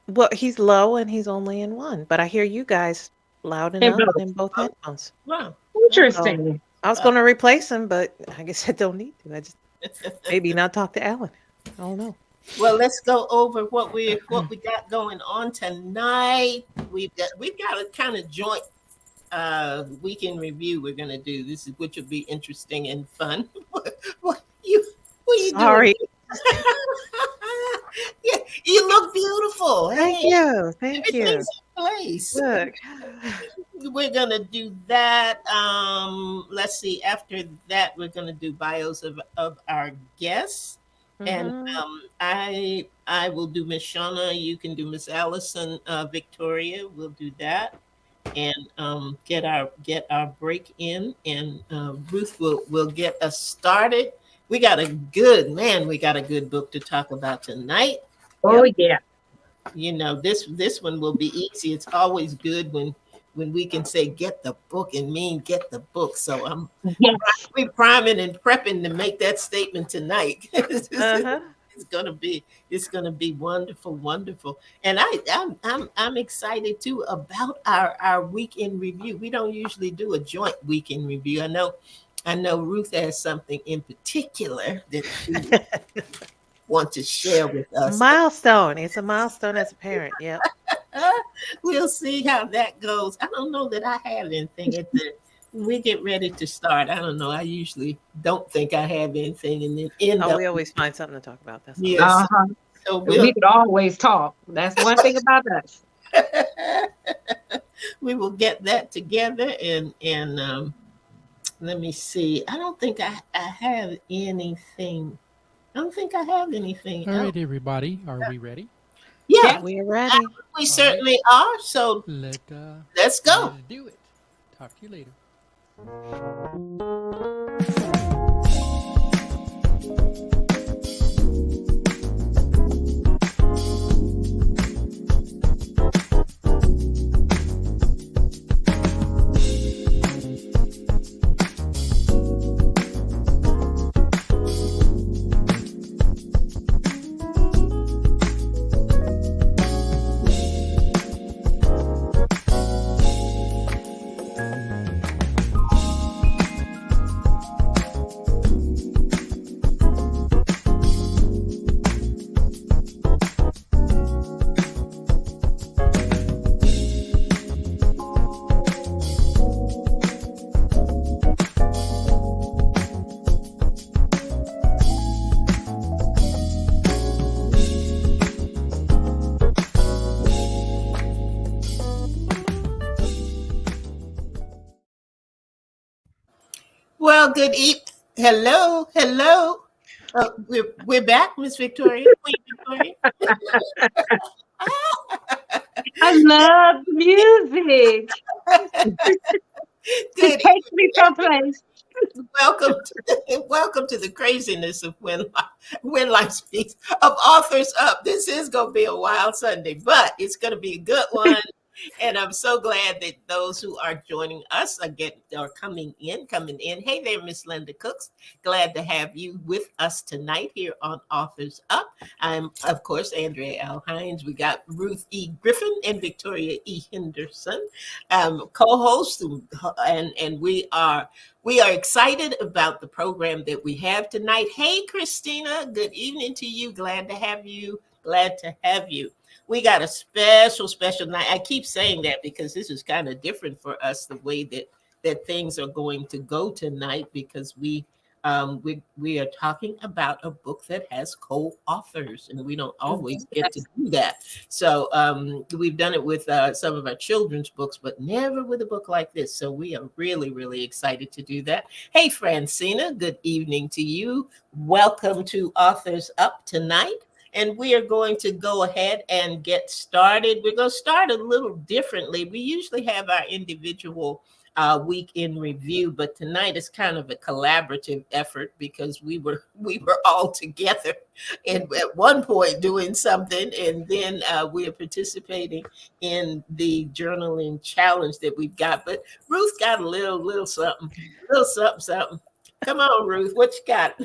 Well, he's low and he's only in one, but I hear you guys loud In enough both. in both Oh, headphones. wow. So Interesting. I was Wow. going to replace him, but I guess I don't need to. I just maybe not talk to Alan. I don't know. Well, let's go over what we got going on tonight. We've got a kind of joint weekend review we're gonna do. This is which will be interesting and fun. What you doing? Sorry. Yeah, you look beautiful. Thank Hey, you. Thank you. everything's in place. Look. We're gonna do that. Let's see. After that, we're gonna do bios of our guests, and Hmm. I will do Miss Shauna. You can do Miss Allison. Victoria, we'll do that, and get our break in, and Ruth will get us started. We got a good man. We got a good book to talk about tonight. Oh Yep. yeah. This one will be easy. It's always good when we can say get the book and mean get the book. So Yes. we priming and prepping to make that statement tonight. Uh-huh. It's gonna be wonderful, wonderful. And I'm excited too about our weekend review. We don't usually do a joint weekend review. I know Ruth has something in particular that she wants to share with us. Milestone. It's a milestone as a parent. Yep. Uh, we'll see how that goes. I don't know that I have anything at the when we get ready to start. I don't know. I usually don't think I have anything and then end Oh, up we always find something to talk about. That's all. yes. Uh-huh. So We could always talk. That's one thing about us. we will get that together and let me see. I don't think I have anything. I don't think I have anything All else. right, everybody, are we ready? Yeah, Yeah. We're ready. we All right, certainly are. So let's go. let's do it. Talk to you later. Well, good evening. Hello, hello. We're back, Miss Victoria, Queen Victoria. I love music. It Good takes me evening. someplace. Welcome to the craziness of when life speaks of authors up. This is gonna be a wild Sunday, but it's gonna be a good one. And I'm so glad that those who are joining us are coming in. Hey there, Miss Linda Cooks. Glad to have you with us tonight here on Authors Up. I'm, of course, Andrea L. Hines. We got Ruth E. Griffin and Victoria E. Henderson, co-hosts, and we are excited about the program that we have tonight. Hey, Christina, good evening to you. Glad to have you. Glad to have you. We got a special night. I keep saying that because this is kind of different for us, the way that things are going to go tonight, because we are talking about a book that has co-authors, and we don't always get to Yes. do that. So we've done it with some of our children's books, but never with a book like this. So we are really, really excited to do that. Hey, Francina, good evening to you. Welcome to Authors Up tonight. And we are going to go ahead and get started. We're going to start a little differently. We usually have our individual week in review, but tonight is kind of a collaborative effort because we were all together and at one point doing something, and then we are participating in the journaling challenge that we've got. But Ruth got a little something, little something, something. Come on, Ruth. What you got?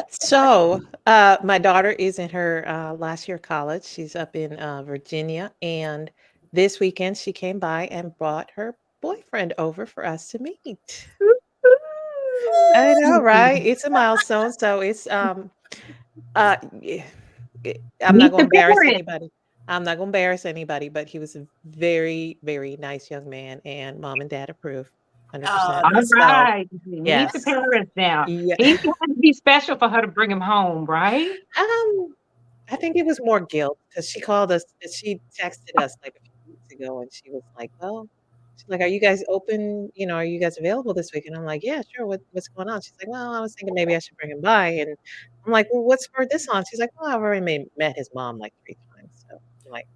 So, my daughter is in her last year of college. She's up in Virginia, and this weekend she came by and brought her boyfriend over for us to meet. I know, right? It's a milestone. So it's yeah, I'm not Meet going the to embarrass parents. anybody. I'm not going to embarrass anybody, but he was a very, very nice young man, and mom and dad approve, Oh, 100%. All that's So, right. Meet the yes, parents now. yeah. He had to be special for her to bring him home, right? Um, I think it was more guilt because she called us. She texted us like a few weeks ago, and she was like, "Well," she's like, "Are you guys open? Are you guys available this week?" And I'm like, "Yeah, sure. What's going on?" She's like, "Well, I was thinking maybe I should bring him by." And I'm like, "Well, what's for this on?" She's like, "Well, I've already met his mom like 3 times." So I'm like,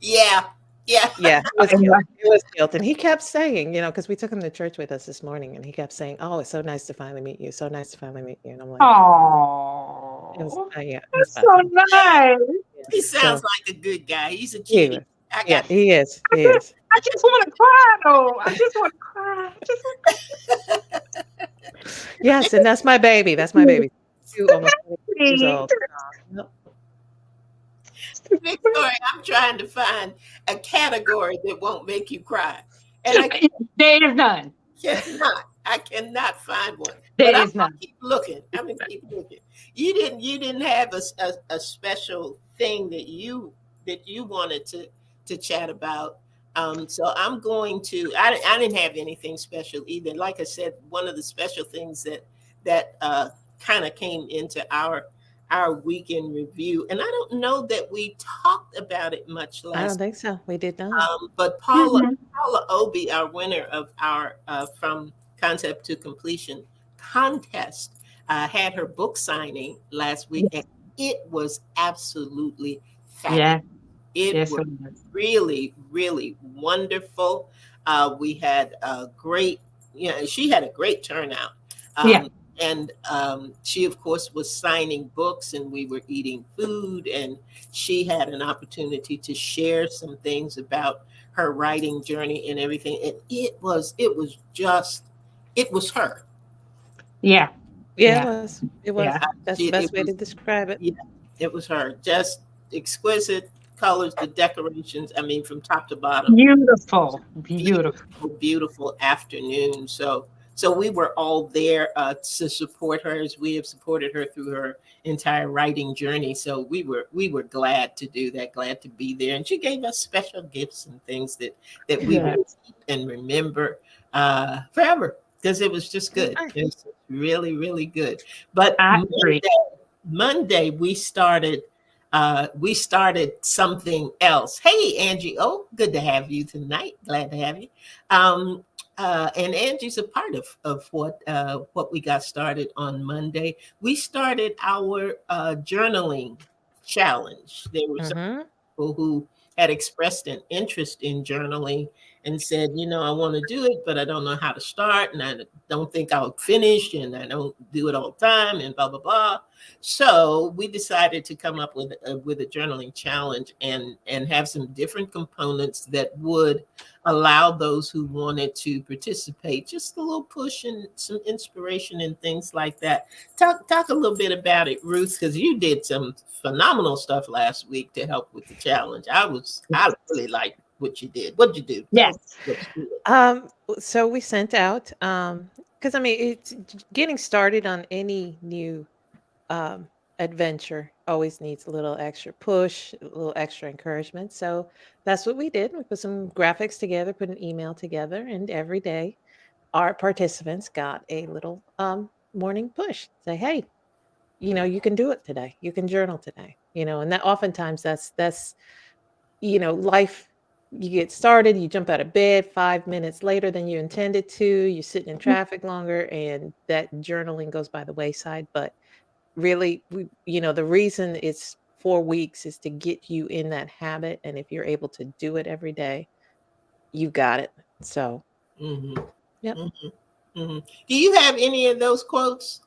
yeah, yeah. "Yeah, it was guilt. It was guilt." And he kept saying, because we took him to church with us this morning, and he kept saying, "Oh, it's so nice to finally meet you. So nice to finally meet you." And I'm like, it was, Oh, yeah, it was that's fun. so nice. Yeah. He sounds So like a good guy. He's a he cutie. was, I yeah, got. he is, I he just, is. I just want to cry, though. I just want to cry. I just want Yes, and that's my baby, that's my to baby. 2, almost 3 years cry. old. Yep. Victoria, I'm trying to find a category that won't make you cry, and I There is none. cannot. I cannot find one. But There I'm is gonna none. keep looking. I'm gonna keep looking. You didn't have a special thing that you wanted to chat about. So I'm going to. I didn't have anything special either. Like I said, one of the special things that kind of came into our weekend review, and I don't know that we talked about it much I don't last. think so, we did not. But Paula Mhm. Paula Obi, our winner of our From Concept to Completion contest, had her book signing last week, and it was absolutely fabulous. Yeah. It Yes, was it was. really, really wonderful. We had a great, she had a great turnout. Yeah. And she, of course, was signing books, and we were eating food, and she had an opportunity to share some things about her writing journey and everything. And it was her. Yeah. Yeah, Yeah. it was. Yeah. That's the It best way was to describe it. Yeah, it was her. Just exquisite colors, the decorations. I mean, from top to bottom, Beautiful. Beautiful. beautiful, beautiful afternoon. So we were all there to support her as we have supported her through her entire writing journey. So we were glad to do that, glad to be there, and she gave us special gifts and things that we Yeah. will keep and remember forever because it was just good. Okay. It was really, really good. But I agree. Monday we started something else. Hey Angie, oh good to have you tonight. Glad to have you. Um, and Angie's a part of what we got started on Monday. We started our journaling challenge. There were some Mhm. people who had expressed an interest in journaling and said, I want to do it, but I don't know how to start, and I don't think I'll finish, and I don't do it all the time, and blah blah blah. So we decided to come up with a journaling challenge and have some different components that would allow those who wanted to participate just a little push and some inspiration and things like that. Talk a little bit about it, Ruth, because you did some phenomenal stuff last week to help with the challenge. I really liked what you did. What'd you do? Tell us Yes. what you did. So we sent out, because I mean, getting started on any new um, adventure always needs a little extra push, a little extra encouragement. So that's what we did. We put some graphics together, put an email together, and every day our participants got a little morning push. Say, hey, you can do it today. You can journal today. And that oftentimes that's life. You get started, you jump out of bed 5 minutes later than you intended to. You're sitting in traffic longer, and that journaling goes by the wayside. But really, the reason it's 4 weeks is to get you in that habit. And if you're able to do it every day, you got it. So, Hmm. yep. Hmm. Hmm. Do you have any of those quotes?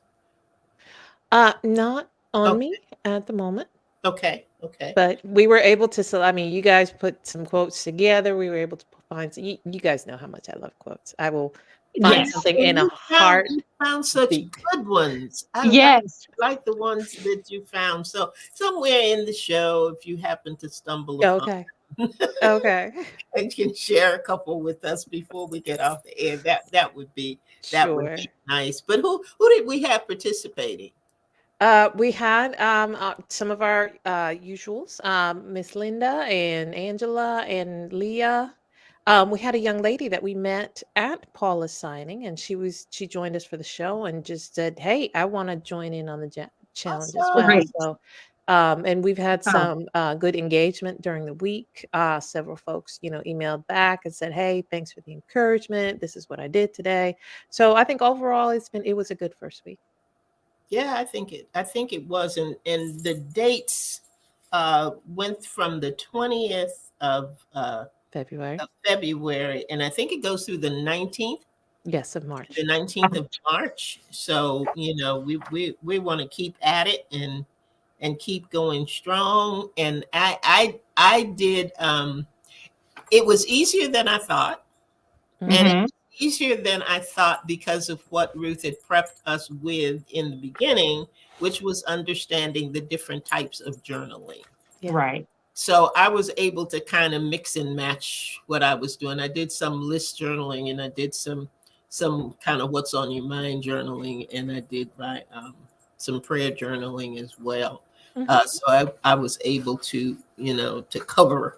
Not on Okay, me at the moment, okay, okay. but we were able to. So, I mean, you guys put some quotes together. We were able to find. You guys know how much I love quotes. I will find Yes. something in And a you found such heartbeat. good ones. I Yes. like the ones that you found. So somewhere in the show, if you happen to stumble upon Okay. Okay. and can share a couple with us before we get off the air, that would Sure. be nice. But who did we have participating? We had some of our usuals, Miss Linda and Angela and Leah. We had a young lady that we met at Paula's signing, and she joined us for the show and just said, "Hey, I want to join in on the challenge as well." Awesome. Great. So, and we've had Oh, some good engagement during the week. Several folks, emailed back and said, "Hey, thanks for the encouragement. This is what I did today." So I think overall, it was a good first week. Yeah, I think it was, and the dates went from the 20th February, of February, and I think it goes through yes, of the March. 19th of March. So, we want to keep at it and keep going strong. And I did it was easier than I thought. And it Mhm. mm-hmm. was easier than I thought because of what Ruth had prepped us with in the beginning, which was understanding the different types of journaling. Yeah. Right. So I was able to kind of mix and match what I was doing. I did some list journaling, and I did some kind of what's on your mind journaling, and I did some prayer journaling as well. Mhm. So I was able to to cover,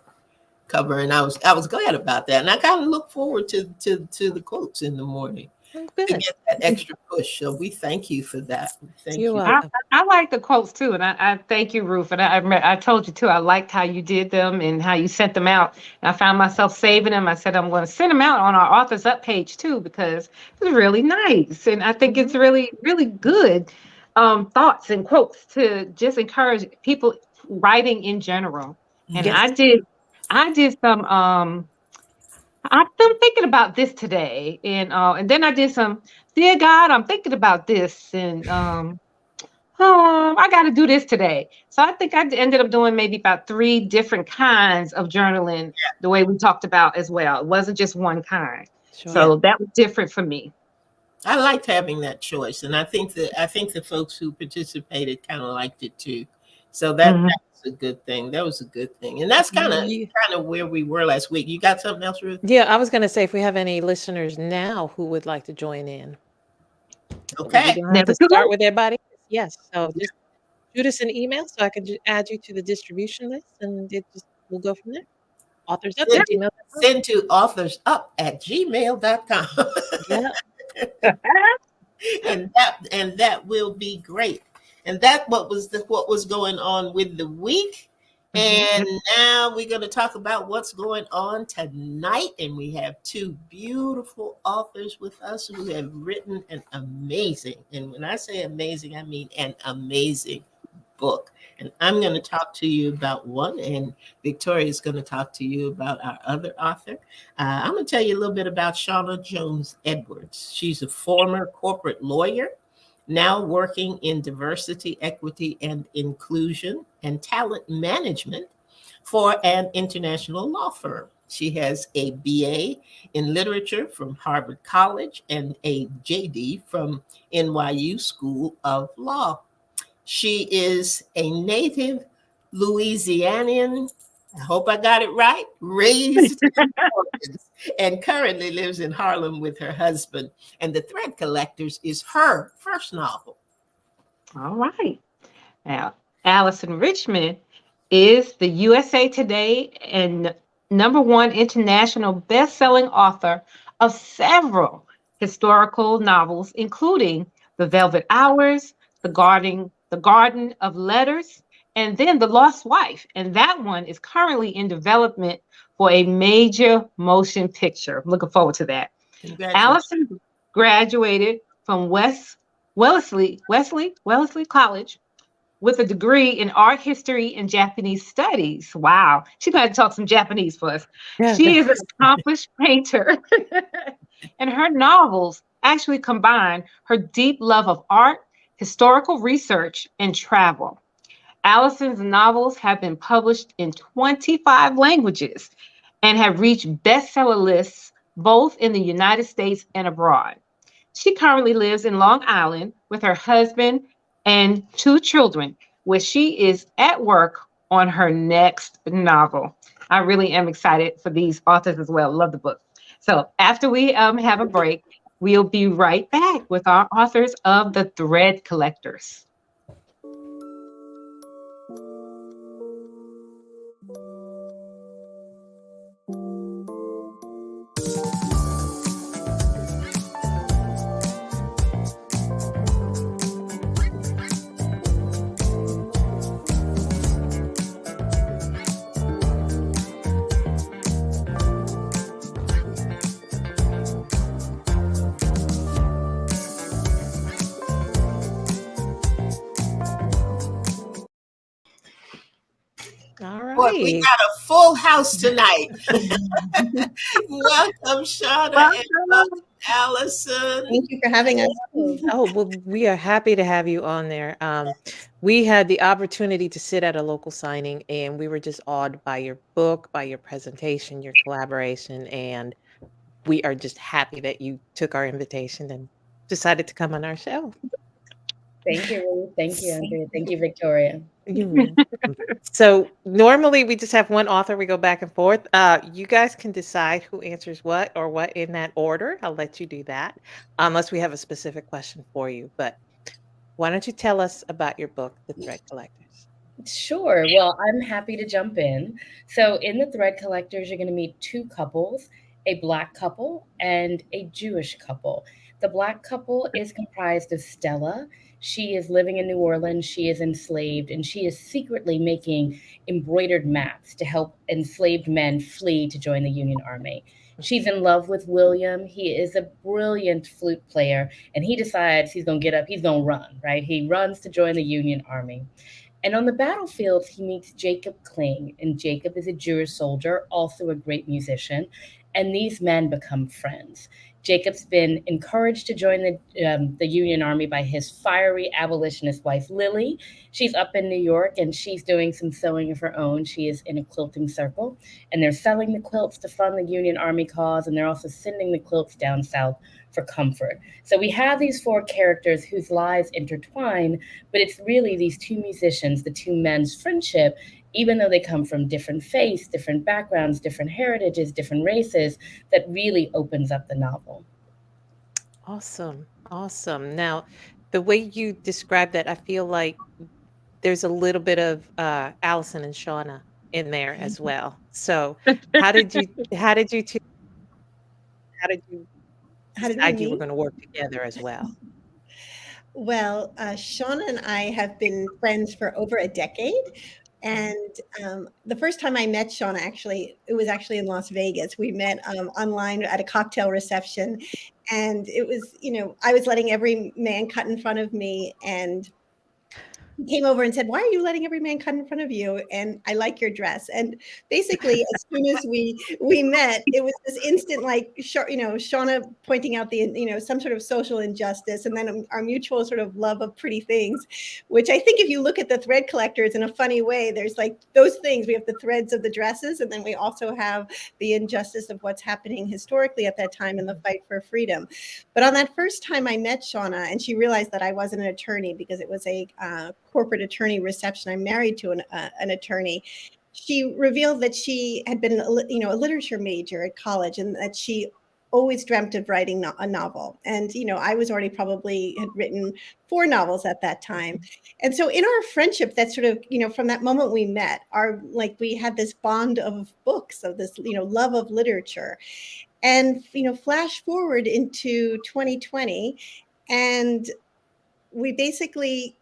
and I was glad about that, and I kind of look forward to the quotes in the morning Oh, to good. get that extra push. So we thank you for that. We You're thank you. I, welcome. I like the quotes too, and I thank you, Ruth. And I told you too. I liked how you did them and how you sent them out. And I found myself saving them. I said I'm going to send them out on our Authors Up page too because it's really nice, and I think it's Mhm. really really good thoughts and quotes to just encourage people writing in general. And Mhm. Yes. I did some I've been thinking about this today, and then I did some. Dear God, I'm thinking about this, and I got to do this today. So I think ended up doing maybe about three different kinds of journaling, the way we talked about as well. It wasn't just one kind. Sure. Yeah. So that was different for me. I liked having that choice, and I think the folks who participated kind of liked it too. So that Mhm. was a good thing. That was a good thing, and that's kind of Ye kind of where we were last week. You got something else, Ruth? Yeah, I was gonna say if we have any listeners now who would like to join in, we Okay. don't have Never to too start late. with everybody. Yes, so just shoot us an email so I can add you to the distribution list, and we'll go from there. Authors up Yeah. at gmail.com. Send to authorsup@gmail.com. Yeah. and that will be great. And that what was going on with the week. Mhm. And now we're going to talk about what's going on tonight. And we have two beautiful authors with us who have written an amazing, and when I say amazing, I mean an amazing book. And I'm going to talk to you about one, and Victoria is going to talk to you about our other author. I'm going to tell you a little bit about Shaunna Jones Edwards. She's a former corporate lawyer, now working in diversity, equity, and inclusion and talent management for an international law firm. She has a BA in literature from Harvard College and a JD from NYU School of Law. She is a native Louisianian. I hope I got it right. Raised in New Orleans and currently lives in Harlem with her husband. And The Thread Collectors is her first novel. All right. Now, Alyson Richman is the USA Today and #1 international best-selling author of several historical novels, including The Velvet Hours, The Garden of Letters, and then The Lost Wife. And that one is currently in development for a major motion picture. I'm looking forward to that. Congratulations. Allison graduated from Wellesley College with a degree in art history and Japanese studies. Wow. She's going to talk some Japanese for us. Yeah, She is an accomplished painter, and her novels actually combine her deep love of art, historical research, and travel. Allison's novels have been published in 25 languages and have reached bestseller lists both in the United States and abroad. She currently lives in Long Island with her husband and two children, where she is at work on her next novel. I really am excited for these authors as well. Love the book. So after we have a break, we'll be right back with our authors of The Thread Collectors. All Boy, we right. got a full house tonight. Welcome, Shauna, and welcome, Welcome. Allison. Thank you for having us. Oh, well, we are happy to have you on there. We had the opportunity to sit at a local signing, and we were just awed by your book, by your presentation, your collaboration, and we are just happy that you took our invitation and decided to come on our show. Thank you, Ruth. Thank you, Andrea. Thank you, Victoria. You're welcome. So normally we just have one author, we go back and forth. You guys can decide who answers what or what in that order. I'll let you do that, unless we have a specific question for you. But why don't you tell us about your book, The Thread Collectors? Sure. Well, I'm happy to jump in. So, in the Thread Collectors, you're going to meet two couples, a Black couple and a Jewish couple. The Black couple is comprised of Stella. She is living in New Orleans. She is enslaved, and she is secretly making embroidered maps to help enslaved men flee to join the Union Army. She's in love with William. He is a brilliant flute player, and he decides he's going to get up, he's going to run, right? He runs to join the Union Army. And on the battlefield, he meets Jacob Kling, and Jacob is a Jewish soldier, also a great musician. And these men become friends. Jacob's been encouraged to join the Union Army by his fiery abolitionist wife, Lily. She's up in New York and she's doing some sewing of her own. She is in a quilting circle, and they're selling the quilts to fund the Union Army cause, and they're also sending the quilts down south for comfort. So we have these four characters whose lives intertwine, but it's really these two musicians, the two men's friendship, even though they come from different faiths, different backgrounds, different heritages, different races, that really opens up the novel. Awesome. Awesome. Now, the way you described that, I feel like there's a little bit of Allison and Shauna in there as well. So how did you two how did you How did we decide you were meet? going to work together as well? Well, Shauna and I have been friends for over a decade. And the first time I met Shauna, actually, it was actually in Las Vegas. We met online at a cocktail reception. And it was, I was letting every man cut in front of me. And he came over and said, "Why are you letting every man cut in front of you? And I like your dress." And basically, as soon as we met, it was this instant, like, Shauna pointing out the, some sort of social injustice, and then our mutual sort of love of pretty things, which I think if you look at the thread collectors in a funny way, there's like those things. We have the threads of the dresses, and then we also have the injustice of what's happening historically at that time in the fight for freedom. But on that first time I met Shauna, and she realized that I wasn't an attorney because it was a corporate attorney reception. I'm married to an attorney. She revealed that she had been, a literature major at college, and that she always dreamt of writing a novel. And, I was already probably had written 4 novels at that time. And so in our friendship, that sort of, from that moment we met, we had this bond of books, of this, love of literature. And, flash forward into 2020, and we basically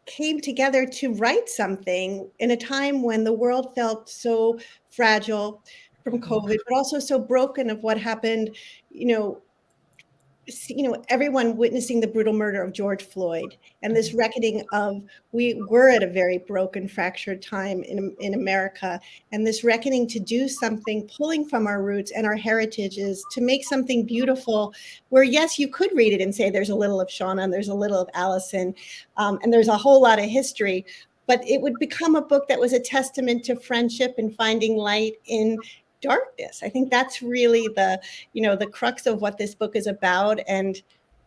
came together to write something in a time when the world felt so fragile from COVID, but also so broken of what happened, everyone witnessing the brutal murder of George Floyd, and this reckoning of, we were at a very broken, fractured time in America, and this reckoning to do something, pulling from our roots and our heritages to make something beautiful, where yes, you could read it and say there's a little of Shauna and there's a little of Alyson, and there's a whole lot of history, but it would become a book that was a testament to friendship and finding light in darkness. I think that's really the crux of what this book is about. And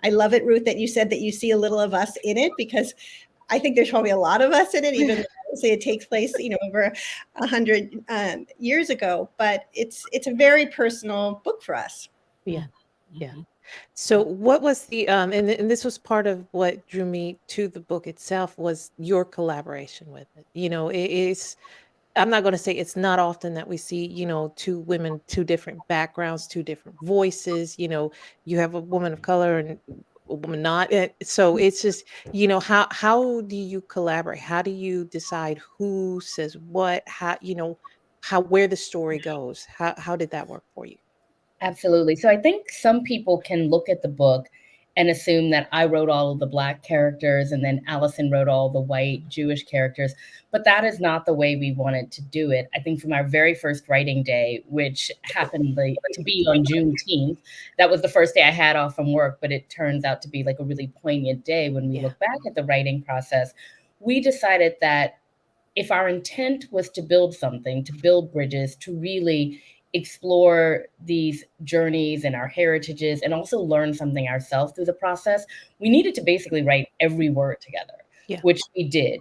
I love it, Ruth, that you said that you see a little of us in it, because I think there's probably a lot of us in it, even though say it takes place, over 100 years ago. But it's a very personal book for us. Yeah, yeah. Mhm. So what was the and this was part of what drew me to the book itself was your collaboration with it. It is I'm not going to say it's not often that we see, two women, two different backgrounds, two different voices. You have a woman of color and a woman not. So it's just, how do you collaborate? How do you decide who says what? How where the story goes? How did that work for you? Absolutely. So I think some people can look at the book and assume that I wrote all of the black characters and then Allison wrote all the white Jewish characters, but that is not the way we wanted to do it. I think from our very first writing day, which happened to be on Juneteenth, that was the first day I had off from work, but it turns out to be like a really poignant day when we Yeah. look back at the writing process. We decided that if our intent was to build something, to build bridges, to really explore these journeys and our heritages and also learn something ourselves through the process, we needed to basically write every word together, Yeah. which we did.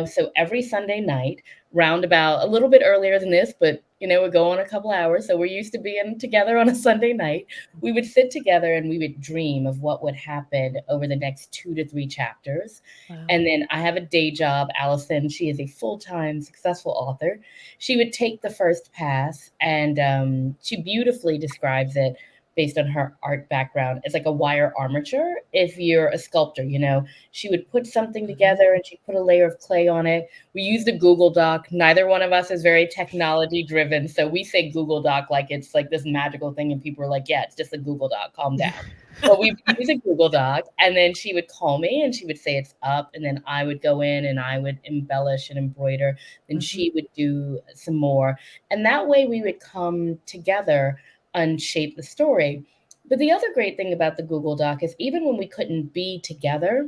So every Sunday night, round about a little bit earlier than this, but we go on a couple hours. So we're used to being together on a Sunday night. We would sit together and we would dream of what would happen over the next 2 to 3 chapters. Wow. And then I have a day job. Allison, she is a full-time successful author. She would take the first pass, and she beautifully describes it based on her art background as like a wire armature. If you're a sculptor, she would put something Mhm. together and she'd put a layer of clay on it. We used a Google Doc. Neither one of us is very technology driven. So we say Google Doc like it's like this magical thing. And people are like, yeah, it's just a Google Doc. Calm down. But we use a Google Doc, and then she would call me and she would say it's up, and then I would go in and I would embellish and embroider. Then Mhm. she would do some more, and that way we would come together and shape the story. But the other great thing about the Google Doc is even when we couldn't be together,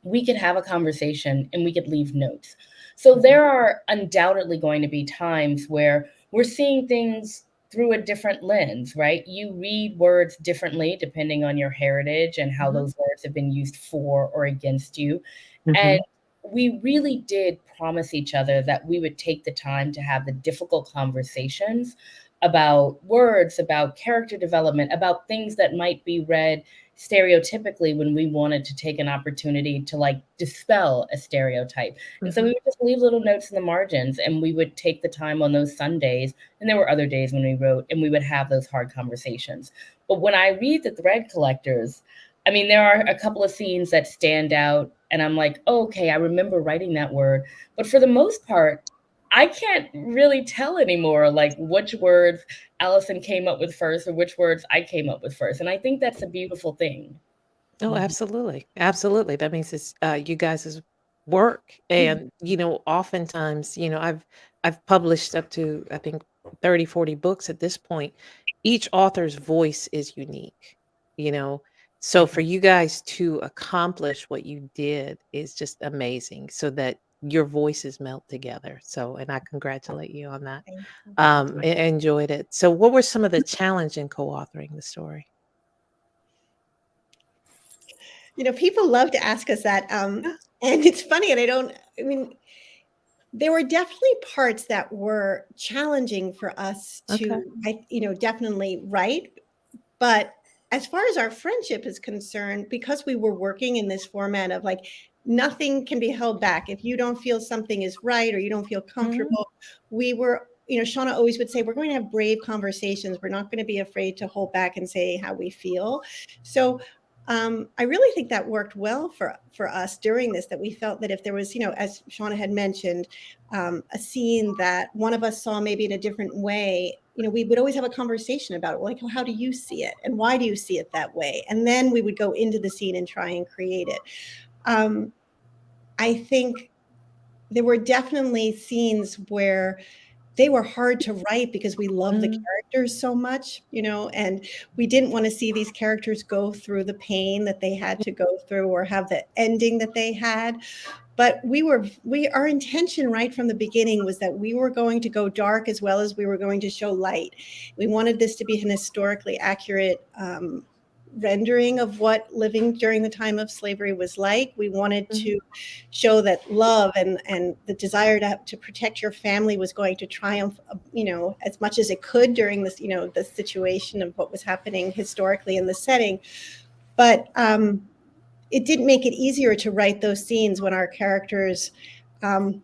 we could have a conversation and we could leave notes. So Mhm. there are undoubtedly going to be times where we're seeing things through a different lens, right? You read words differently depending on your heritage and how Mhm. those words have been used for or against you. And Mhm. we really did promise each other that we would take the time to have the difficult conversations about words, about character development, about things that might be read stereotypically when we wanted to take an opportunity to like dispel a stereotype. And so we Mhm. would just leave little notes in the margins and we would take the time on those Sundays. And there were other days when we wrote and we would have those hard conversations. But when I read the thread collectors, I mean, there are a couple of scenes that stand out, and I'm like, oh, okay, I remember writing that word. But for the most part, I can't really tell anymore, like which words Allison came up with first or which words I came up with first. And I think that's a beautiful thing. Oh, Mhm. absolutely. Absolutely. That means it's you guys' work. And, oftentimes, I've published up to I think 30, 40 books at this point. Each author's voice is unique, you know. So for you guys to accomplish what you did is just amazing so that your voices melt together. So and I congratulate you on that. Thank you. I enjoyed it. So what were some of the challenge in co-authoring the story? People love to ask us that, and it's funny, and I mean, there were definitely parts that were challenging for us Okay. to, definitely write. But as far as our friendship is concerned, because we were working in this format of like nothing can be held back. If you don't feel something is right or you don't feel Mhm. comfortable, we were, Shauna always would say, we're going to have brave conversations. We're not going to be afraid to hold back and say how we feel. So I really think that worked well for us during this, that we felt that if there was, as Shauna had mentioned, a scene that one of us saw maybe in a different way, we would always have a conversation about it. Like, well, how do you see it? And why do you see it that way? And then we would go into the scene and try and create it. Um, I think there were definitely scenes where they were hard to write because we love the Mm. characters so much, and we didn't want to see these characters go through the pain that they had to go through or have the ending that they had. But our intention right from the beginning was that we were going to go dark as well as we were going to show light. We wanted this to be an historically accurate rendering of what living during the time of slavery was like. We wanted Mhm. to show that love and the desire to protect your family was going to triumph, as much as it could during this, the situation of what was happening historically in the setting. But it didn't make it easier to write those scenes when our characters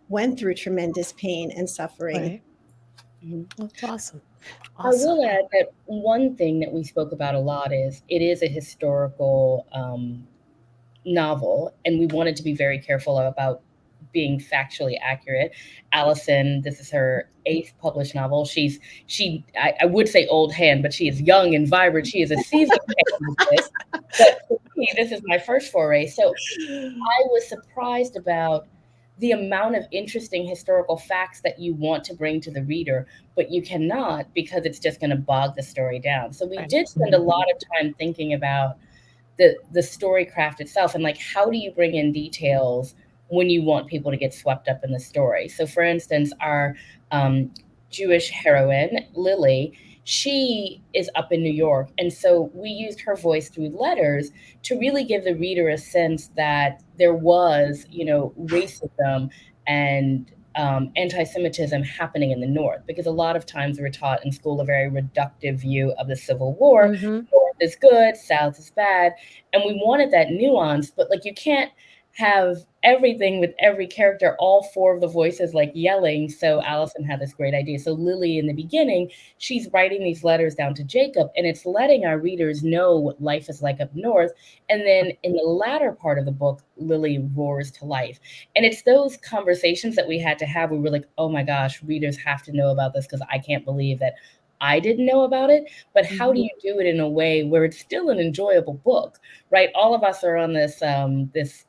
went through tremendous pain and suffering. Right. Mhm. That's awesome. I Awesome. will add that one thing that we spoke about a lot is it is a historical novel, and we wanted to be very careful about being factually accurate. Alyson, this is her eighth published novel. I would say old hand, but she is young and vibrant. She is a seasoned hand with this. But for me, this is my first foray. So I was surprised about the amount of interesting historical facts that you want to bring to the reader, but you cannot because it's just going to bog the story down. So we Right. did spend a lot of time thinking about the story craft itself and like how do you bring in details when you want people to get swept up in the story. So for instance, our Jewish heroine Lily, she is up in New York, and so we used her voice through letters to really give the reader a sense that there was, racism and anti-Semitism happening in the North, because a lot of times we're taught in school a very reductive view of the Civil War. Mm-hmm. North is good, South is bad, and we wanted that nuance, but like you can't have everything with every character, all four of the voices like yelling. So Alyson had this great idea. So Lily in the beginning, she's writing these letters down to Jacob, and it's letting our readers know what life is like up north. And then in the latter part of the book, Lily roars to life. And it's those conversations that we had to have. We were like, oh my gosh, readers have to know about this because I can't believe that I didn't know about it. But how do you do it in a way where it's still an enjoyable book, right? All of us are on this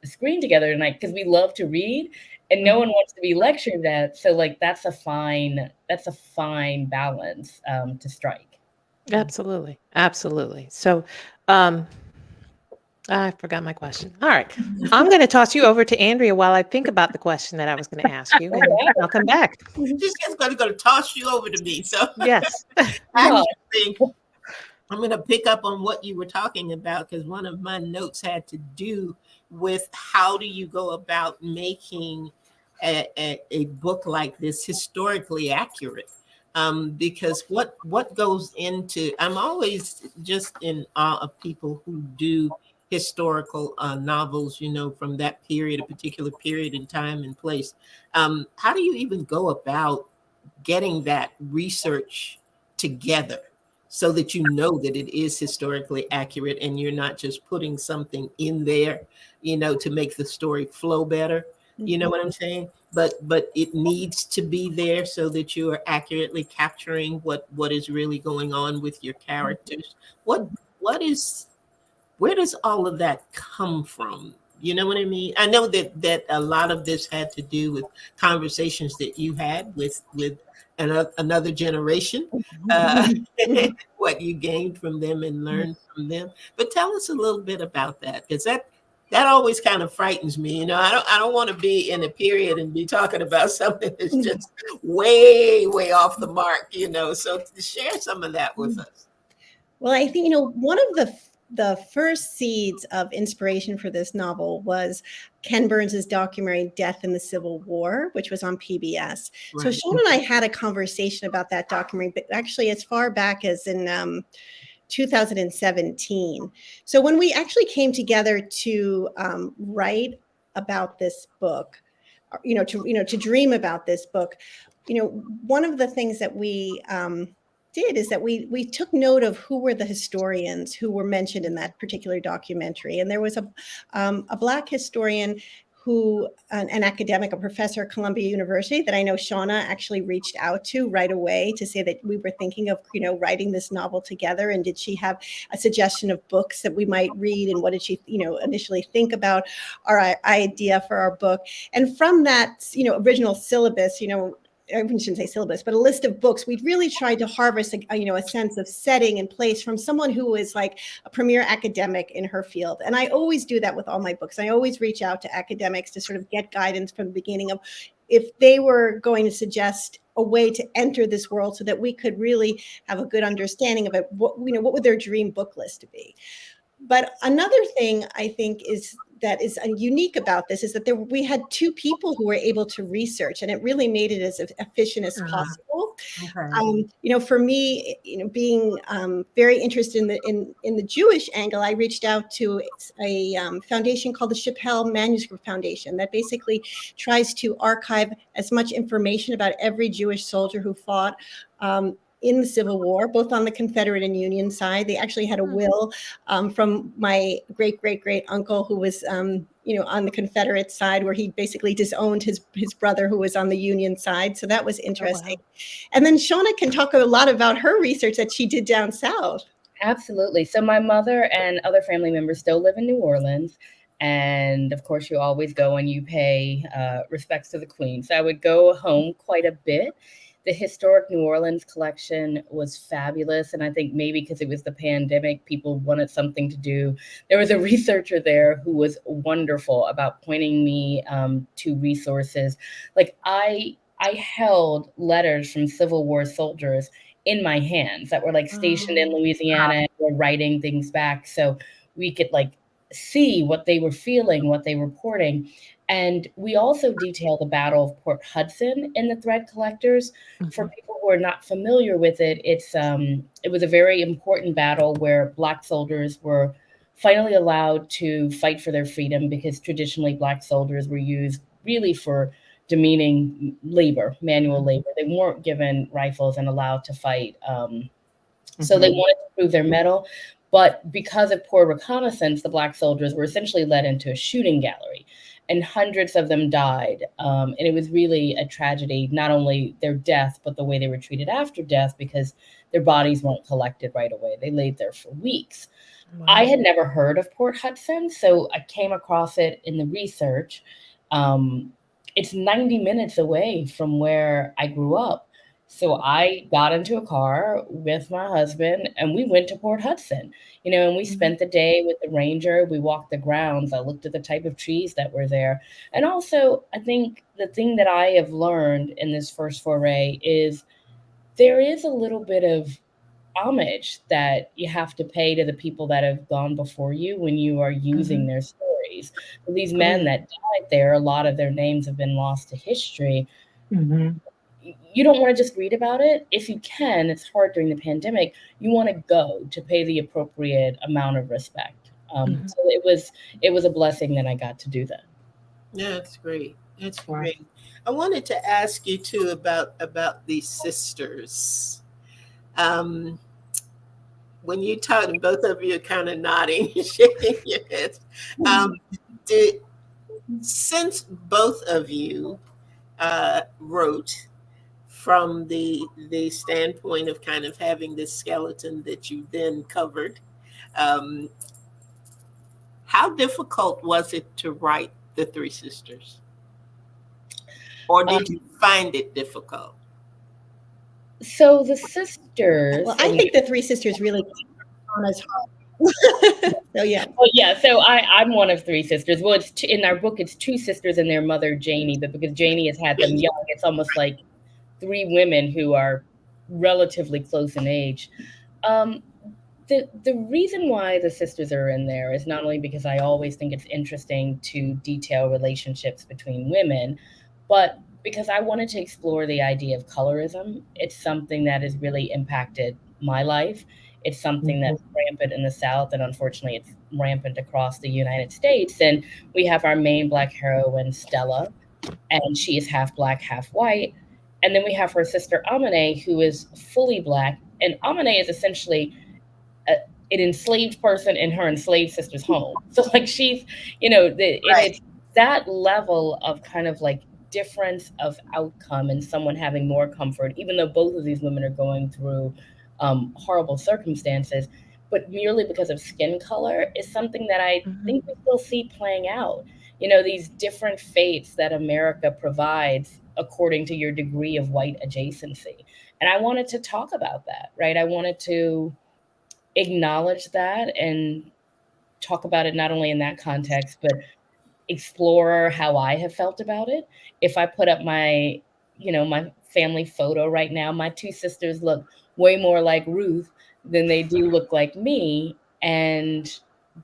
screen together tonight because we love to read, and no one wants to be lectured at. So like that's a fine balance to strike. Absolutely. Absolutely. So, um, I forgot my question. All right. I'm going to toss you over to Andrea while I think about the question that I was going to ask you, and I'll come back. She's just going to toss you over to me. So Yes. No. actually, I'm going to pick up on what you were talking about because one of my notes had to do with how do you go about making a book like this historically accurate? Because what goes into, I'm always just in awe of people who do historical novels, from that period, a particular period in time and place. How do you even go about getting that research together so that you know that it is historically accurate and you're not just putting something in there, to make the story flow better? You know what I'm saying? But it needs to be there so that you are accurately capturing what is really going on with your characters. What is Where does all of that come from? You know what I mean? I know that a lot of this had to do with conversations that you had with another generation, uh, what you gained from them and learned from them. But tell us a little bit about that, because that always kind of frightens me. I don't want to be in a period and be talking about something that's just way off the mark. So share some of that with us. Well, I think, one of the first seeds of inspiration for this novel was Ken Burns's documentary Death in the Civil War, which was on PBS. So Right. Shaunna and I had a conversation about that documentary, but actually as far back as in 2017. So when we actually came together to write about this book, to dream about this book, one of the things that we did is that we took note of who were the historians who were mentioned in that particular documentary, and there was a Black historian who an academic, a professor at Columbia University that I know Shaunna actually reached out to right away to say that we were thinking of, writing this novel together. And did she have a suggestion of books that we might read? And what did she, initially think about our idea for our book? And from that, original syllabus, I shouldn't say syllabus, but a list of books. We really tried to harvest, a sense of setting and place from someone who is like a premier academic in her field. And I always do that with all my books. I always reach out to academics to sort of get guidance from the beginning of if they were going to suggest a way to enter this world so that we could really have a good understanding of it. What would their dream book list be? But another thing I think that is unique about this is that we had two people who were able to research, and it really made it as efficient as possible. Okay. For me, being very interested in the Jewish angle, I reached out to a foundation called the Chappelle Manuscript Foundation that basically tries to archive as much information about every Jewish soldier who fought in the Civil War, both on the Confederate and Union side. They actually had a will from my great uncle who was, on the Confederate side, where he basically disowned his brother who was on the Union side. So that was Oh, interesting. wow. And then Shaunna can talk a lot about her research that she did down south. Absolutely. So my mother and other family members still live in New Orleans. And of course, you always go and you pay respects to the Queen. So I would go home quite a bit. The historic New Orleans collection was fabulous. And I think maybe because it was the pandemic, people wanted something to do. There was a researcher there who was wonderful about pointing me to resources. Like I held letters from Civil War soldiers in my hands that were like stationed in Oh, Louisiana and were writing things back so we could like see what they were feeling, what they were reporting. And we also detail the Battle of Port Hudson in the Thread Collectors. For mhm. people who are not familiar with it, it was a very important battle where Black soldiers were finally allowed to fight for their freedom because traditionally Black soldiers were used really for demeaning labor, manual Mhm. labor. They weren't given rifles and allowed to fight. So they Mm-hmm. wanted to prove their mettle. But because of poor reconnaissance, the Black soldiers were essentially led into a shooting gallery, and hundreds of them died. And it was really a tragedy, not only their death, but the way they were treated after death because their bodies weren't collected right away. They laid there for weeks. I Wow. had never heard of Port Hudson, so I came across it in the research. Um, it's 90 minutes away from where I grew up. So I got into a car with my husband and we went to Port Hudson, and we Mhm. spent the day with the ranger. We walked the grounds. I looked at the type of trees that were there. And also, I think the thing that I have learned in this first foray is there is a little bit of homage that you have to pay to the people that have gone before you when you are using Mhm. their stories. So these Oh, men yeah. that died there, a lot of their names have been lost to history. Mm-hmm. You don't want to just read about it. If you can, it's hard during the pandemic. You want to go to pay the appropriate amount of respect. Mhm. So it was a blessing that I got to do that. Yeah, that's great. That's Wow. great. I wanted to ask you too about these sisters. Um, when you talk, both of you are kind of nodding, shaking your heads. Um, did since both of you wrote from the standpoint of kind of having this skeleton that you then covered, um, how difficult was it to write the three sisters, or did you Um, find it difficult? so the Well, sisters, I and think the three sisters really Shaunna's heart. So yeah. well, yeah. So I'm one of three sisters. Well, in our book, it's two sisters and their mother Janie, but because Janie has had them young, it's almost like three women who are relatively close in age. Um, the reason why the sisters are in there is not only because I always think it's interesting to detail relationships between women, but because I wanted to explore the idea of colorism. It's something that has really impacted my life. It's something Mm-hmm. that's rampant in the South, and unfortunately, it's rampant across the United States. And we have our main Black heroine, Stella, and she is half Black, half white. And then we have her sister, Amane, who is fully Black. And Amane is essentially a, an enslaved person in her enslaved sister's home. So like and Right. it's that level of kind of like difference of outcome and someone having more comfort, even though both of these women are going through horrible circumstances, but merely because of skin color is something that I Mhm. think we still see playing out. These different fates that America provides according to your degree of white adjacency. And I wanted to talk about that, right? I wanted to acknowledge that and talk about it not only in that context, but explore how I have felt about it. If I put up my family photo right now, my two sisters look way more like Ruth than they do look like me. And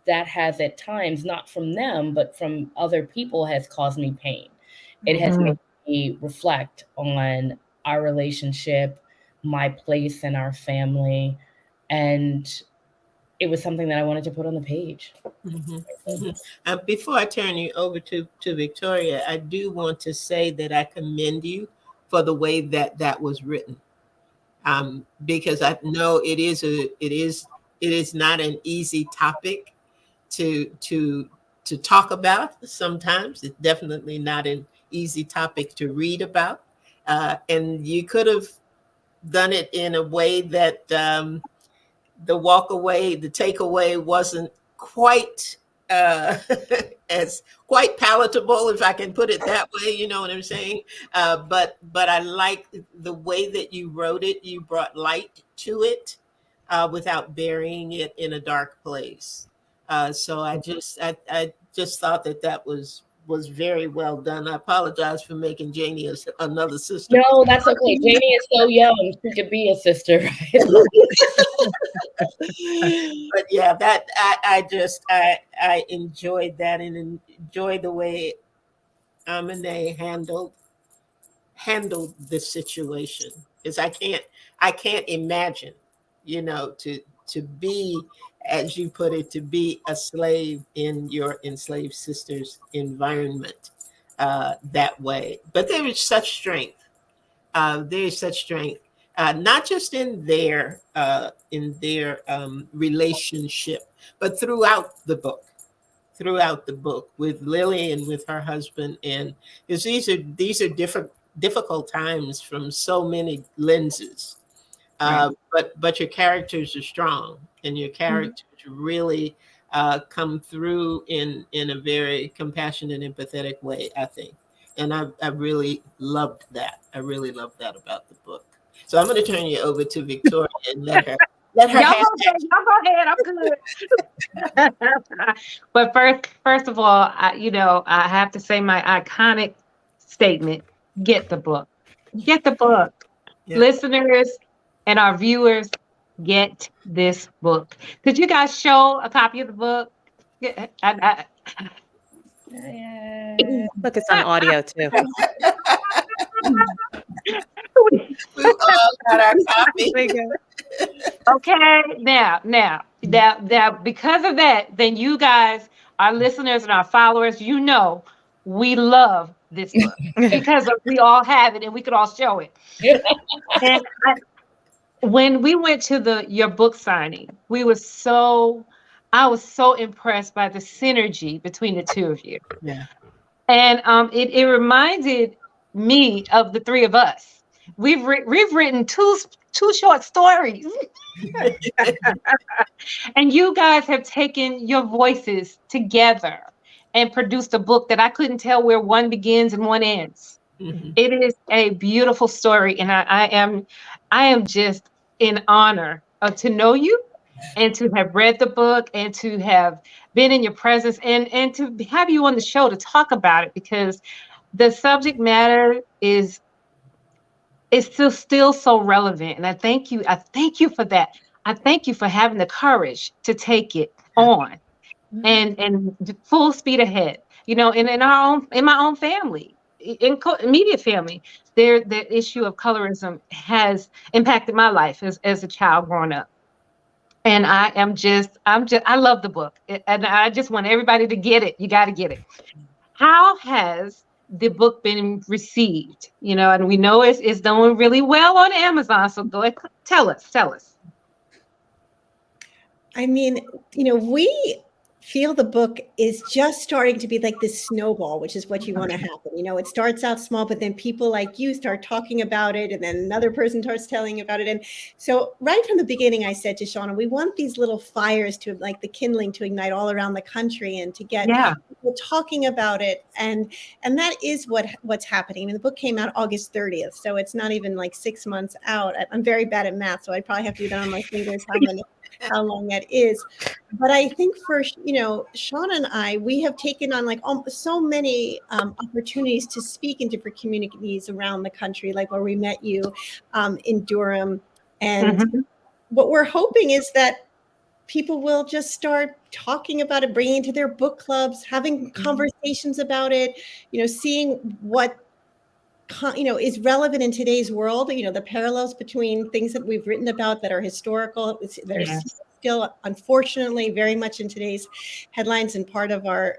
that has at times, not from them, but from other people, has caused me pain. It has Mhm. made me reflect on our relationship, my place in our family, and it was something that I wanted to put on the page. Hmm. Hmm. Before I turn you over to Victoria, I do want to say that I commend you for the way that that was written, because I know it is not an easy topic to to to talk about. Sometimes it's definitely not an easy topic to read about, and you could have done it in a way that the walk away, the takeaway wasn't quite uh, as quite palatable, if I can put it that way. You know what I'm saying? But I like the way that you wrote it. You brought light to it without burying it in a dark place. So I just thought that that was very well done. I apologize for making Janie another sister. No, that's okay. Janie is so young; she could be a sister, right? But yeah, that I just I enjoyed that and enjoy the way Amine handled this situation, because I can't imagine, to be, as you put it, to be a slave in your enslaved sister's environment that way. But there is such strength. There is such strength, not just in their relationship, but throughout the book with Lily and with her husband, and because these are difficult times from so many lenses. Right. But your characters are strong, and your Mhm. characters really come through in a very compassionate and empathetic way, I think. And I really loved that. I really loved that about the book. So I'm going to turn you over to Victoria and let her Y'all have go ahead. Y'all go ahead. I'm good. But first of all, I have to say my iconic statement: get the book. Get the book. yeah. Listeners and our viewers, get this book. Could you guys show a copy of the book? Yeah, Yeah. Look, it's on audio too. We all got our copy. There you go. Okay, now, because of that, then you guys, our listeners and our followers, we love this book because we all have it and we could all show it. And when we went to your book signing, I was so impressed by the synergy between the two of you. Yeah. And it reminded me of the three of us. We've written two short stories, and you guys have taken your voices together and produced a book that I couldn't tell where one begins and one ends. Mhm. It is a beautiful story, and I am just in honor to know you and to have read the book and to have been in your presence and to have you on the show to talk about it, because the subject matter is still so relevant. And I thank you for that. I thank you for having the courage to take it on and full speed ahead. And in my own family, immediate family, the issue of colorism has impacted my life as a child growing up. And I love the book. And I just want everybody to get it. You got to get it. How has the book been received? And we know it's doing really well on Amazon. So go ahead, tell us. I mean, we feel the book is just starting to be like this snowball, which is what you want to happen. It starts out small, but then people like you start talking about it, and then another person starts telling about it. And so right from the beginning, I said to Shaunna, we want these little fires to, like the kindling, to ignite all around the country and to get Yeah. people talking about it. And that is what's happening. I mean, the book came out August 30th, so it's not even like 6 months out. I'm very bad at math, so I probably have to do that on my fingers, how long that is. But I think for, Shaunna and I, we have taken on like so many opportunities to speak in different communities around the country, like where we met you in Durham. And Mhm. what we're hoping is that people will just start talking about it, bringing it to their book clubs, having conversations about it, seeing what is relevant in today's world, the parallels between things that we've written about that are historical, that are Yes. still, unfortunately, very much in today's headlines and part of our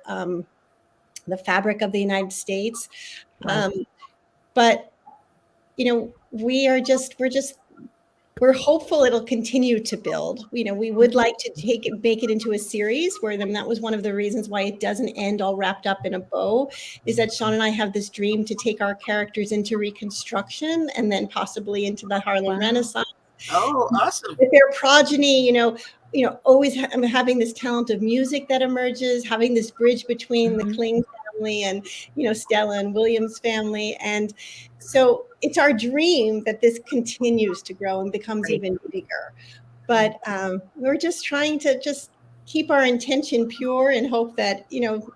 the fabric of the United States. Right. But we're hopeful it'll continue to build. We would like to make it into a series where then that was one of the reasons why it doesn't end all wrapped up in a bow, is that Shaunna and I have this dream to take our characters into Reconstruction and then possibly into the Harlem Wow. Renaissance. Oh, awesome. With their progeny, always having this talent of music that emerges, having this bridge between the Kling family and, Stella and William's family. And so it's our dream that this continues to grow and becomes Right. even bigger. But we're just trying to just keep our intention pure and hope that,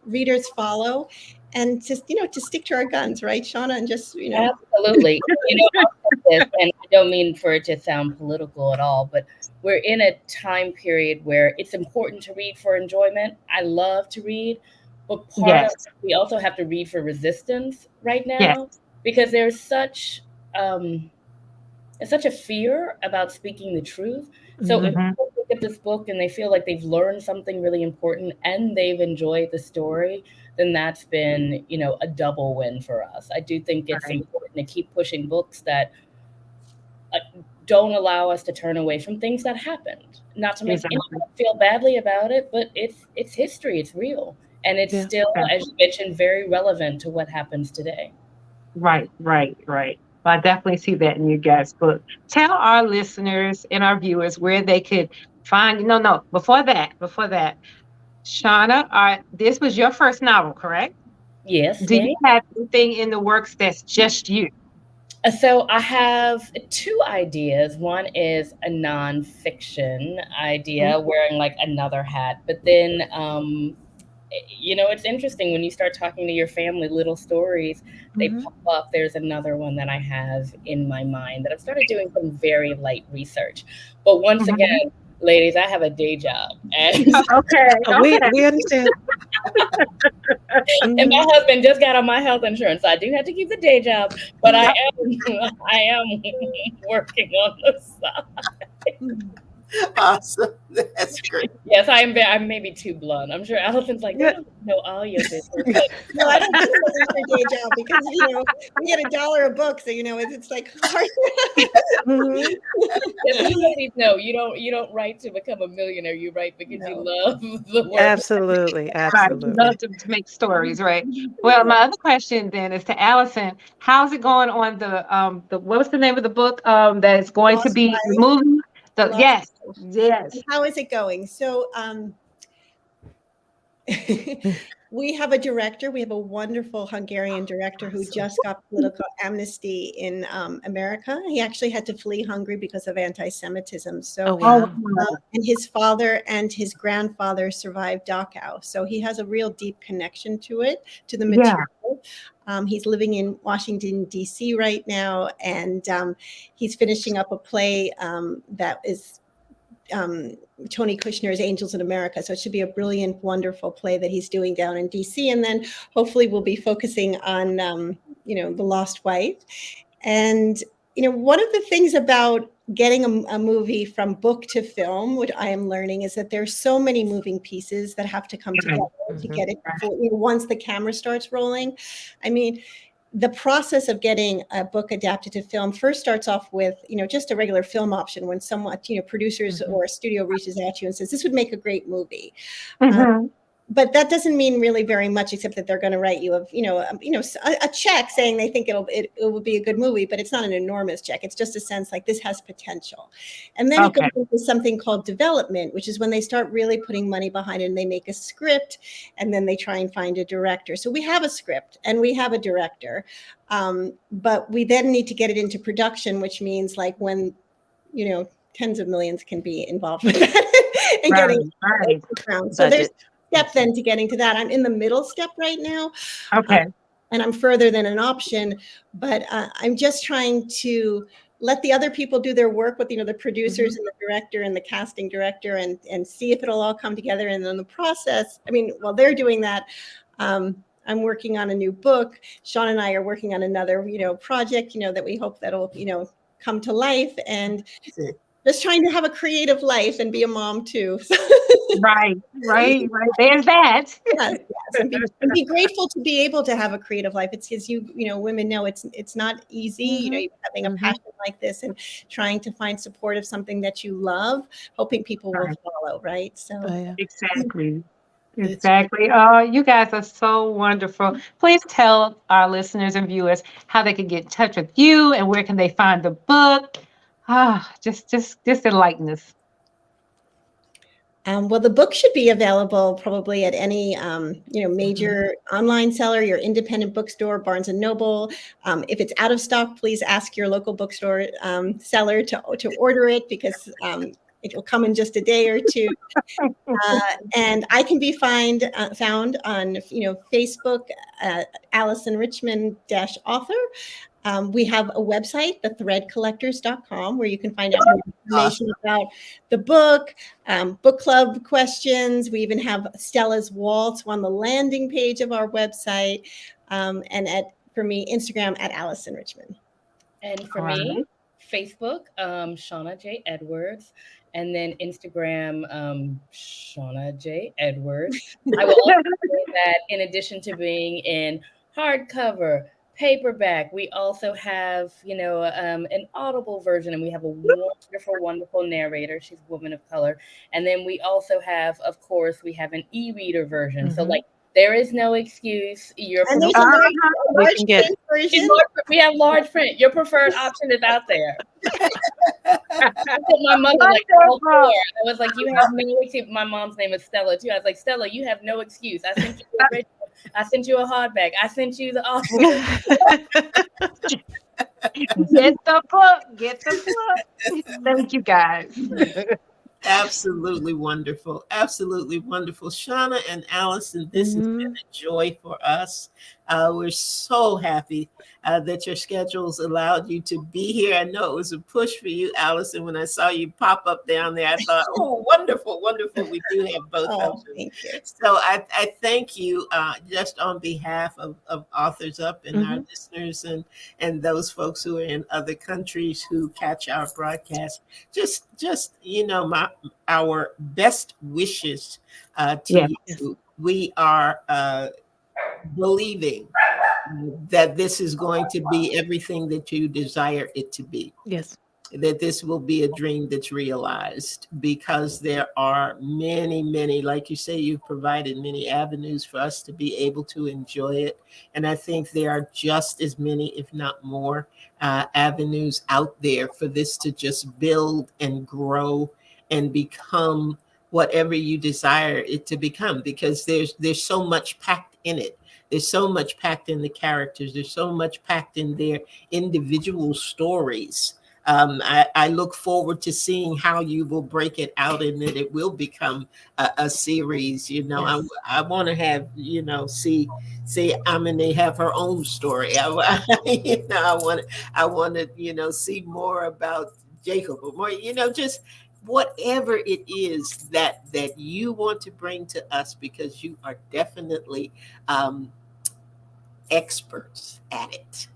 readers follow, and just, to stick to our guns, right, Shaunna? And just, Absolutely. I'll say this, and I don't mean for it to sound political at all, but we're in a time period where it's important to read for enjoyment. I love to read, but part of Yes. we also have to read for resistance right Yes. now, because um, there's such a fear about speaking the truth. So if Mhm. people look at this book and they feel like they've learned something really important and they've enjoyed the story, then that's been, a double win for us. I do think it's Right. important to keep pushing books that uh, don't allow us to turn away from things that happened. Not to make Exactly. anyone feel badly about it, but it's history, it's real, and it's Yeah. still, Yeah. as you mentioned, very relevant to what happens today. Right, right, right. Well, I definitely see that in your guys' book. Tell our listeners and our viewers where they could find. No, no. Before that, Shaunna, this was your first novel, correct? Yes, Do you ma'am. have anything in the works that's just you? So I have two ideas. One is a nonfiction idea, wearing like another hat. But then, it's interesting when you start talking to your family, little stories, they Mm-hmm. pop up. There's another one that I have in my mind that I've started doing some very light research. But once Mhm. again, ladies, I have a day job. And Okay, We okay. we understand. and Hmm. my husband just got on my health insurance. So I do have to keep the day job, but I am I am working on the side. Awesome. That's great. Yes, I'm maybe too blunt. I'm sure Allison's like, they Yeah. don't know all your business. But no, I don't think so. It's your day job because, we get $1 a book. So, it's like hard. Hmm. yes, you ladies know you don't write to become a millionaire. You write because you No. love the work. Absolutely. Right. We Absolutely. love to make stories, right? Well, my other question then is to Allison. How's it going on the what was the name of the book that is going to Lost be the Wife, movie? The The Lost yes, Wife. And yes. how is it going? So, we have a director. We have a wonderful Hungarian director who Awesome. just got political amnesty in America. He actually had to flee Hungary because of anti-Semitism. Oh, So, Oh, wow. wow. and his father and his grandfather survived Dachau. So he has a real deep connection to it, to the Yeah. material. He's living in Washington, D.C. right now, and he's finishing up a play that is um, Tony Kushner's Angels in America. So it should be a brilliant, wonderful play that he's doing down in DC. And then hopefully we'll be focusing on, The Lost Wife. And, one of the things about getting a movie from book to film, which I am learning, is that there's so many moving pieces that have to come Right. together to Hmm. get it before, once the camera starts rolling. I mean, the process of getting a book adapted to film first starts off with, just a regular film option when someone, producers Mhm. or a studio reaches out to you and says, this would make a great movie. Mhm. But that doesn't mean really very much, except that they're going to write you a check saying they think it will be a good movie, but it's not an enormous check. It's just a sense like this has potential. And then it goes Okay. into something called development, which is when they start really putting money behind it and they make a script and then they try and find a director. So we have a script and we have a director, but we then need to get it into production, which means like when, tens of millions can be involved with that and Right. getting Right. around. So there's Budget. step then to getting to that. I'm in the middle step right now, uh, Okay. and I'm further than an option, but I'm just trying to let the other people do their work with, the producers Mhm. and the director and the casting director and see if it'll all come together. And then the process, I mean, while they're doing that, I'm working on a new book. Shaunna and I are working on another, project, that we hope that'll, come to life, and just trying to have a creative life and be a mom too. Right. Right. Right. There's that. Yes, yes, and be grateful to be able to have a creative life. It's because women know it's not easy. Mhm. You having a Mhm. passion like this and trying to find support of something that you love, hoping people will Right. follow. Right. So Oh, yeah. Exactly. It's great. Exactly. Oh, you guys are so wonderful. Please tell our listeners and viewers how they can get in touch with you and where can they find the book. Ah, just enlighten us. well, the book should be available probably at any Mhm. major online seller, your independent bookstore, Barnes and Noble. If it's out of stock, please ask your local bookstore seller to order it, because it will come in just a day or two. And I can be found on Facebook, Alyson Richman author. We have a website, thethreadcollectors.com, where you can find out more information Awesome. about the book, book club questions. We even have Stella's Waltz on the landing page of our website, and for me, Instagram at Alyson Richman. And for All me, right. Facebook, Shauna J. Edwards, and then Instagram, Shauna J. Edwards. I will also say that in addition to being in hardcover, paperback, we also have, an audible version, and we have a wonderful, wonderful narrator. She's a woman of color. And then we also have, of course, we have an e-reader version. So, Mhm. like, there is no excuse. Your And preferred there's a large, Uh-huh. a We large can get print is version. we have large print. Your preferred option is out there. That's what my mother like all for. Wonderful. I was like, you have no excuse. My mom's name is Stella too. I was like, Stella, you have no excuse. I sent you the original. I sent you a hardback. I sent you the audible. Get the book. Get the book. Thank you guys. Absolutely wonderful. Absolutely wonderful. Shauna and Allison, this has been Mhm. a joy for us. We're so happy that your schedules allowed you to be here. I know it was a push for you, Allison. When I saw you pop up down there, I thought, oh, wonderful, wonderful. We do have both Oh, options. thank you. So I thank you just on behalf of Authors Up and our Mhm. listeners and those folks who are in other countries who catch our broadcast. Just our best wishes to Yes. Yes. you. We are believing that this is going to be everything that you desire it to be, Yes. that this will be a dream that's realized, because there are many, many, like you say, you've provided many avenues for us to be able to enjoy it. And I think there are just as many, if not more, avenues out there for this to just build and grow and become whatever you desire it to become, because there's so much packed in it. There's so much packed in the characters. There's so much packed in their individual stories. I look forward to seeing how you will break it out and that it will become a series. Yes. I want to have, see Amine have her own story. I want to, see more about Jacob, or more, just whatever it is that you want to bring to us, because you are definitely um, experts at it.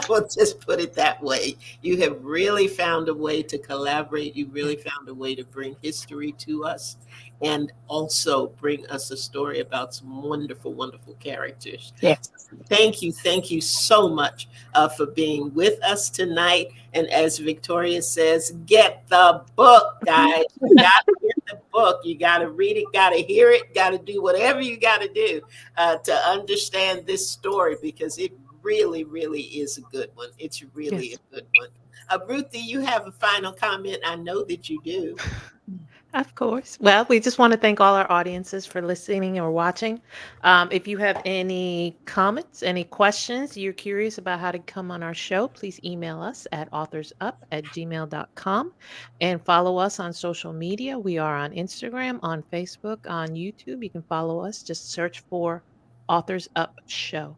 We'll just put it that way. You have really found a way to collaborate. You really Yes. found a way to bring history to us and also bring us a story about some wonderful, wonderful characters. Yes. Thank you so much for being with us tonight. And as Victoria says, get the book, guys. You got to get the book. You got to read it, got to hear it, got to do whatever you got to do to understand this story because it really, really is a good one. It's really Yes. a good one. Ruth, do you have a final comment? I know that you do. Of course. Well, we just want to thank all our audiences for listening or watching. If you have any comments, any questions, you're curious about how to come on our show, please email us at authorsup@gmail.com and follow us on social media. We are on Instagram, on Facebook, on YouTube. You can follow us. Just search for Authors Up Show.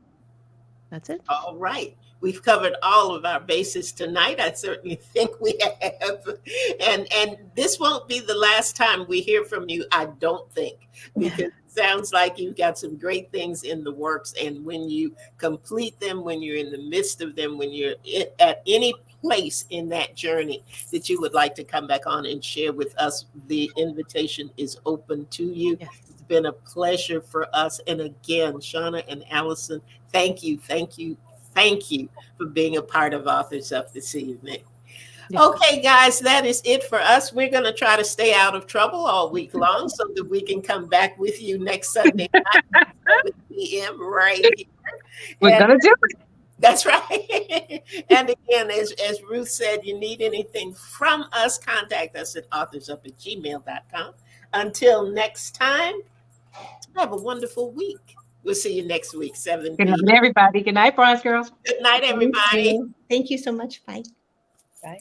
That's it. All right. We've covered all of our bases tonight. I certainly think we have. And this won't be the last time we hear from you, I don't think, because it sounds like you've got some great things in the works. And when you complete them, when you're in the midst of them, when you're at any place in that journey that you would like to come back on and share with us, the invitation is open to you. Yes. It's been a pleasure for us. And again, Shaunna and Alyson, thank you, thank you, thank you for being a part of Authors Up this evening. Yes. Okay, guys, that is it for us. We're going to try to stay out of trouble all week long so that we can come back with you next Sunday night at 7 p.m. right here. We're And gonna do it. that's right. And again, as Ruth said, you need anything from us, contact us at authorsup@gmail.com. Until next time, have a wonderful week. We'll see you next week, 7 Good p.m. night, everybody. Good night, Bronze Girls. Good night, Thank everybody. you. Thank you so much. Bye. Bye.